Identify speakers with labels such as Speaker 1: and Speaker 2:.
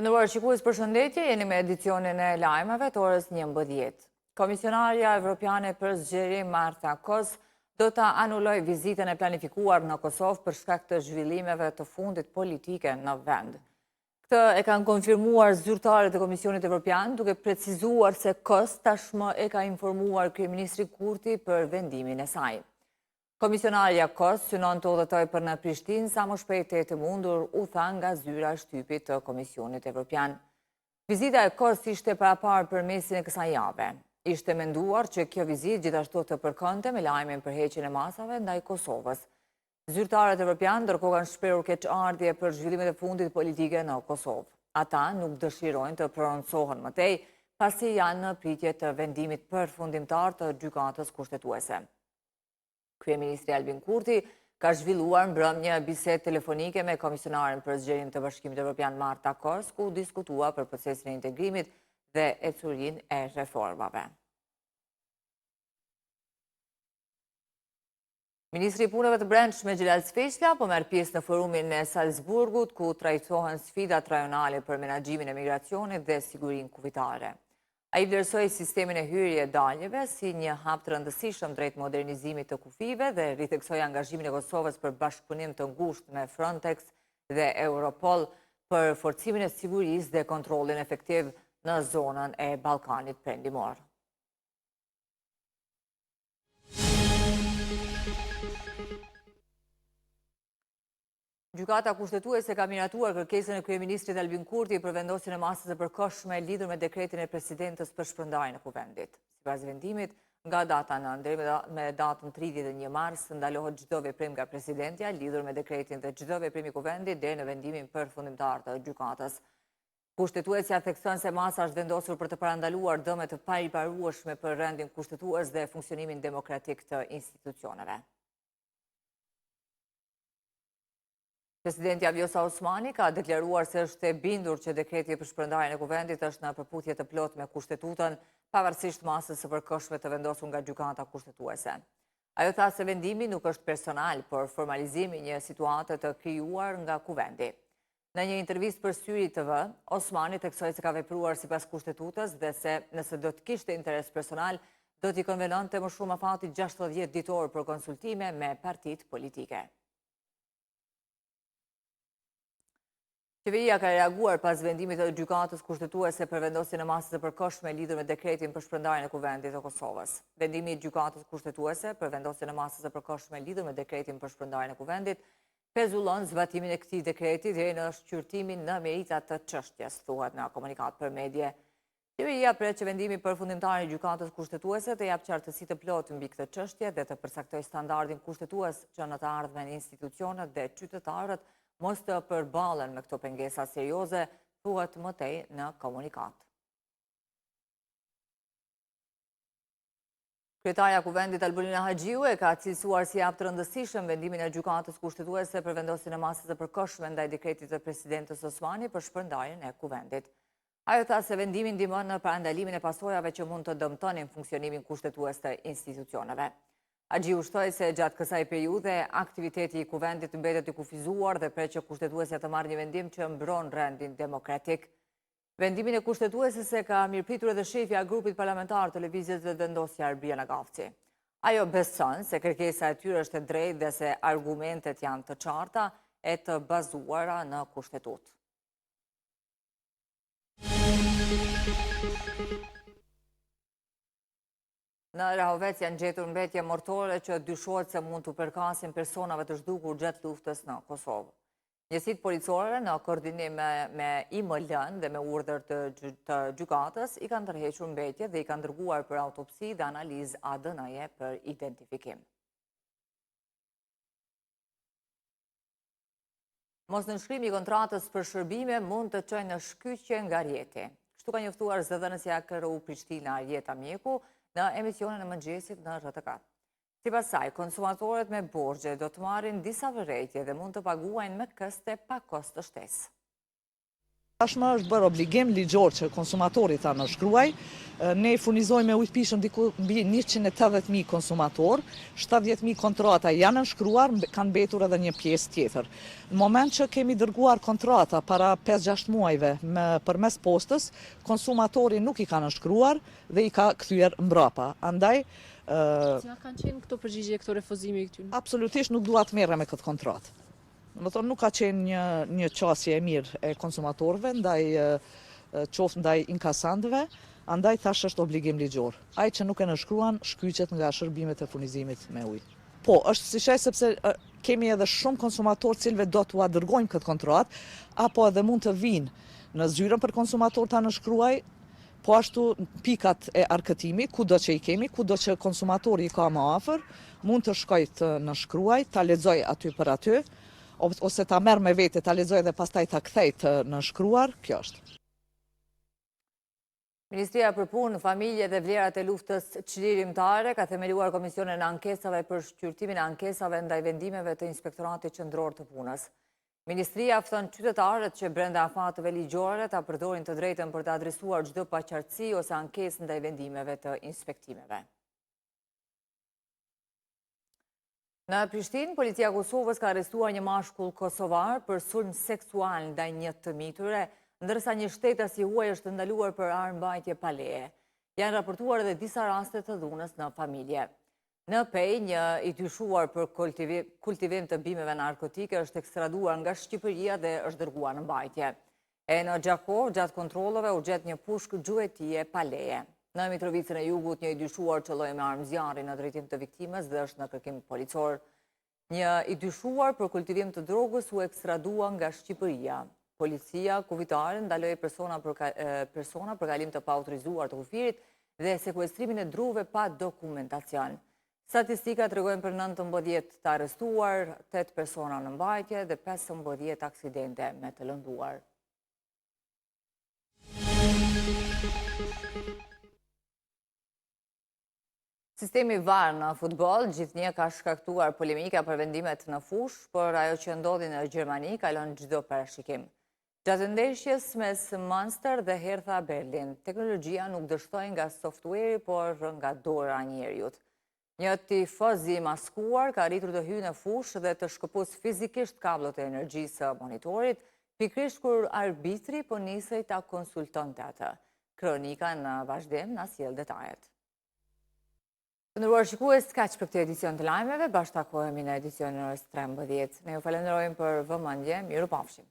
Speaker 1: Të nderuar shikues, përshëndetje, jeni me edicionin e lajmeve të orës 11. Komisionarja Evropiane për Zgjerim Marta Kos do ta anulloj vizitën e planifikuar në Kosovë për shkak të zhvillimeve të fundit politike në vend. Këtë e kanë konfirmuar zyrtarët e Komisionit Evropian, duke precizuar se Kos tashmë e ka informuar kryeministri Kurti për vendimin e saj. Komisionarja Kos synon të udhëtoj për në Prishtinë sa më shpejt të mundur, u tha nga zyra e shtypit të Komisionit Evropian. Vizita e Kos ishte parapar për mesin e kësaj jave. Ishte menduar që kjo vizit gjithashtu të përkënte me lajmin për heqjen e masave ndaj Kosovës. Zyrtarët evropian ndërkohë kanë shprehur keqardhje për zhvillimet e fundit politike në Kosovë. Ata nuk dëshirojnë të prononcohen më tej, pasi janë në pritje të vendimit përfundimtar të gjykatës kushtetuese. Kryeministri Albin Kurti ka zhvilluar mbrëmje një bisedë telefonike me komisionaren për zgjerim të Bashkimit Evropian Marta Kos, ku diskutua për procesin e integrimit dhe ecurinë e reformave. Ministri i Punëve të Brendshme Xhelal Sfeshla po merr pjesë në forumin e Salzburgut, ku trajtohen sfidat rajonale për menaxhimin e migracionit dhe sigurinë kufitare. Ai vlerësoi sistemin e hyrje daljeve si një hap të rëndësishëm drejt modernizimit të kufive dhe ritheksoi angazhimin e Kosovës për bashkëpunim të ngushtë me Frontex dhe Europol për forcimin e sigurisë dhe kontrollin efektiv në zonën e Ballkanit Perëndimor. Gjykata kushtetuese ka miratuar kërkesën e kryeministrit Albin Kurti për vendosjen e masës së përkohshme lidhur me dekretin e presidentës për shpërndarjen e kuvendit. Sipas vendimit, nga data 9 deri me datën 31 mars ndalohet çdo veprim nga presidentja lidhur me dekretin dhe çdo veprim i kuvendit deri në vendimin përfundimtar të gjykatës. Kushtetuesja thekson se masa është vendosur për të parandaluar dëme të pariparueshme për rendin kushtetues dhe funksionimin demokratik të institucioneve. Presidenti Vjosa Osmani ka deklaruar se është e bindur që dekreti për shpërndarjen e kuvendit është në përputhje të plotë me kushtetutën, pavarësisht masës së përkohshme të vendosur nga gjykata kushtetuese. Ajo tha se vendimi nuk është personal, por formalizimi një situate të krijuar nga kuvendi. Në një intervistë për Syri TV, Osmani theksoi se ka vepruar sipas kushtetutës dhe se nëse do të kishte interes personal, do t'i konvenonte më shumë afati 60 ditor për konsultime me partitë politike. Qeveria ka reaguar pas vendimit të gjykatës kushtetuese për vendosjen e masës së përkohshme lidhur me dekretin për shpërndarjen e kuvendit të Kosovës. Vendimi i gjykatës kushtetuese për vendosjen e masës së përkohshme lidhur me dekretin për shpërndarjen e kuvendit pezullon zbatimin e këtij dekreti deri në shqyrtimin në merita të çështjes, thuhet në komunikat për media. Qeveria pret që vendimi përfundimtar i gjykatës kushtetuese të jap qartësi të plotë mbi këtë çështje dhe të përcaktojë standardin kushtetues që në të ardhmen institucionet dhe qytetarët mos të përballen me këto pengesa serioze, thuhet më tej në komunikat. Kryetaria Kuvendit Albulina Haxhiu e ka cilësuar si hap të rëndësishëm vendimin e gjykatës kushtetuese për vendosjen e masës së përkohshme ndaj dekretit të presidentës Osmani për shpërndarjen e kuvendit. Ajo tha se vendimi ndihmon në parandalimin e pasojave që mund të dëmtonin funksionimin kushtetues të institucioneve. Haxhiu shtoi se gjatë kësaj periudhe aktiviteti i kuvendit mbetet i kufizuar dhe pret që kushtetuesja të marrë një vendim që mbron rendin demokratik. Vendimin e kushtetueses e ka mirëpritur edhe shefja e grupit parlamentar të lëvizjes dhe vendosja Arbiana Gafci. Ajo beson se kërkesa e tyre është e drejtë dhe se argumentet janë të qarta e të bazuara në kushtetutë. Në Rahovec janë gjetur mbetje mortore që dyshohet se mund të përkasin personave të zhdukur gjatë luftës në Kosovë. Njësitë policore në koordinim me IML-n dhe me urdhër të gjykatës i kanë tërhequr mbetje dhe i kanë dërguar për autopsi dhe analizë ADN-je për identifikim. Mosnënshkrimi i kontratës për shërbime mund të çojë në shkyqje nga rjeti. Kështu ka njoftuar zëdhënësja KRU Prishtina Jeta Mjeku në emisionin e mëngjesit në RTK. Sipas saj, konsumatorët me borxhe do të marrin disa vërejtje dhe mund të paguajnë me këste pa kost të shtesë.
Speaker 2: Tashmë është bërë obligim ligjor që konsumatori ta nënshkruaj. Ne furnizojmë me ujë të pishëm diku mbi 180.000 konsumator, 70.000 kontrata janë nënshkruar, kanë mbetur edhe një pjesë tjetër. Në moment që kemi dërguar kontrata para 5-6 muajve përmes postës, konsumatori nuk i ka nënshkruar dhe i ka kthyer mbrapa. Andaj
Speaker 3: Cilat kanë qenë këto përgjigje, këto refuzimi këtyre?
Speaker 2: Absolutisht nuk dua të merrem me këtë kontratë. Më thonë, nuk ka qenë një qasje e mirë e konsumatorëve, qoftë ndaj inkasantëve, andaj thash është obligim ligjor. Ai që nuk e nënshkruan, shkyqet nga shërbimet e furnizimit me ujë. Po, është si shej sepse kemi edhe shumë konsumatorë cilëve do t'ua dërgojmë këtë kontratë, apo edhe mund të vinë në zyrën për konsumator ta nënshkruaj, po ashtu pikat e arkëtimi, kudo që i kemi, kudo që konsumatori i ka më afër, mund të shkoj të nënshkruaj, ta lexoj aty për aty, ose ta merr me vete, ta lexoj dhe pastaj ta kthej të nënshkruar, kjo është.
Speaker 1: Ministria për Punë, Familje dhe Vlerat e Luftës Çlirimtare ka themeluar komisionin e ankesave për shqyrtimin e ankesave ndaj vendimeve të Inspektoratit Qendror të Punës. Ministria fton qytetarët që brenda afateve ligjore ta përdorin të drejtën për të adresuar çdo paqartësi ose ankesë ndaj vendimeve të inspektimeve. Në Prishtinë, policia e Kosovës ka arrestuar një mashkull kosovar për sulm seksual ndaj një të miture, ndërsa një shtetës i huaj është ndaluar për armbajtje pa leje. Janë raportuar edhe disa raste të dhunës në familje. Në Pej, një i dyshuar për kultivim të bimeve narkotike është ekstraduar nga Shqipëria dhe është dërguar në mbajtje. E në Gjakov, gjatë kontrollave u gjet një pushk gjuetie pa leje. Në Mitrovicën e Jugut, një i dyshuar qëlloi me armë zjarri në drejtim të viktimës dhe është në kërkim policor. Një i dyshuar për kultivim të drogës u ekstradua nga Shqipëria. Policia kuvitare ndaloi persona për kalim të paautorizuar të kufirit dhe sekuestrimin e druve pa dokumentacion. Statistikat tregojnë për 19 të arrestuar, 8 persona në mbajtje dhe 15 aksidente me të lënduar. Sistemi VAR në futboll gjithnjë ka shkaktuar polemika për vendimet në fush, por ajo që ndodhi në Gjermani kalon çdo parashikim. Gjatë ndeshjes mes Munster dhe Hertha Berlin, teknologjia nuk dështoi nga software, por nga dora e njerëzit. Një tifoz i maskuar ka arritur të hyjë në fush dhe të shkëputës fizikisht kablot e energjisë së monitorit, pikërisht kur arbitri po nisej ta konsultonte atë. Kronika në vazhdim na sjell detajet. Të nderuar shikues, kaq për këtë edicion të lajmeve, bashkë takohemi në edicionin e orës 13. Ne ju falenderojmë për vëmendje, mirupafshim.